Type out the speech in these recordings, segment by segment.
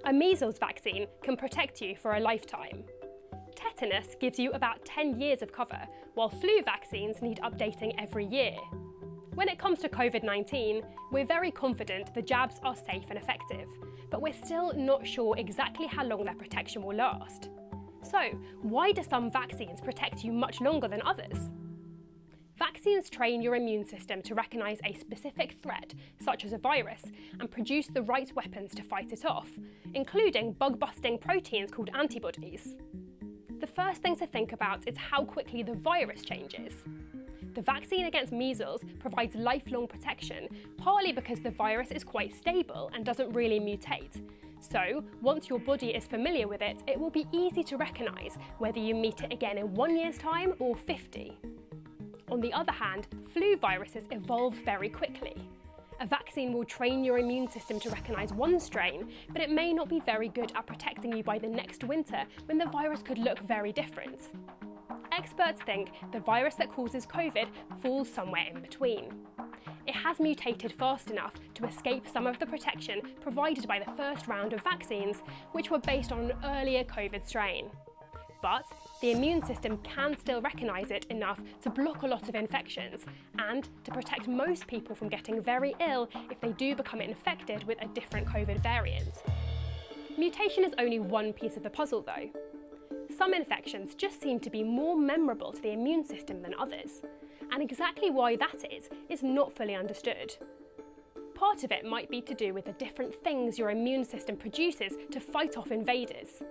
A measles vaccine can protect you for a lifetime. Tetanus gives you about 10 years of cover, while flu vaccines need updating every year. When it comes to COVID-19, we're very confident the jabs are safe and effective, but we're still not sure exactly how long their protection will last. So, why do some vaccines protect you much longer than others? Vaccines train your immune system to recognise a specific threat, such as a virus, and produce the right weapons to fight it off, including bug-busting proteins called antibodies. The first thing to think about is how quickly the virus changes. The vaccine against measles provides lifelong protection, partly because the virus is quite stable and doesn't really mutate. So, once your body is familiar with it, it will be easy to recognise whether you meet it again in 1 year's time or 50. On the other hand, flu viruses evolve very quickly. A vaccine will train your immune system to recognise one strain, but it may not be very good at protecting you by the next winter when the virus could look very different. Experts think the virus that causes COVID falls somewhere in between. It has mutated fast enough to escape some of the protection provided by the first round of vaccines, which were based on an earlier COVID strain. But the immune system can still recognise it enough to block a lot of infections and to protect most people from getting very ill if they do become infected with a different COVID variant. Mutation is only one piece of the puzzle though. Some infections just seem to be more memorable to the immune system than others, and exactly why that is not fully understood. Part of it might be to do with the different things your immune system produces to fight off invaders.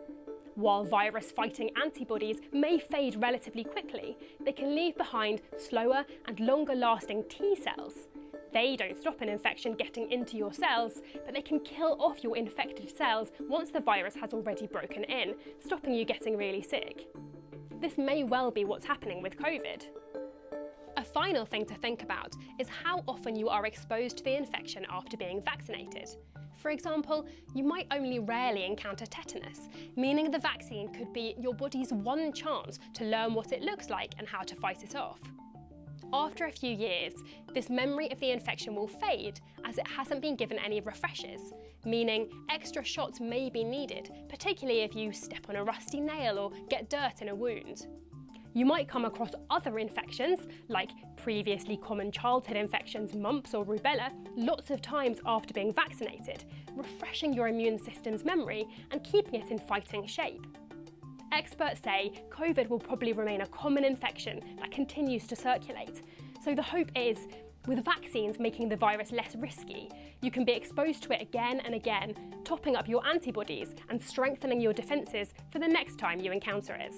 While virus-fighting antibodies may fade relatively quickly, they can leave behind slower and longer-lasting T cells. They don't stop an infection getting into your cells, but they can kill off your infected cells once the virus has already broken in, stopping you getting really sick. This may well be what's happening with COVID. A final thing to think about is how often you are exposed to the infection after being vaccinated. For example, you might only rarely encounter tetanus, meaning the vaccine could be your body's one chance to learn what it looks like and how to fight it off. After a few years, this memory of the infection will fade as it hasn't been given any refreshers, meaning extra shots may be needed, particularly if you step on a rusty nail or get dirt in a wound. You might come across other infections, like previously common childhood infections, mumps or rubella, lots of times after being vaccinated, refreshing your immune system's memory and keeping it in fighting shape. Experts say COVID will probably remain a common infection that continues to circulate. So the hope is, with vaccines making the virus less risky, you can be exposed to it again and again, topping up your antibodies and strengthening your defences for the next time you encounter it.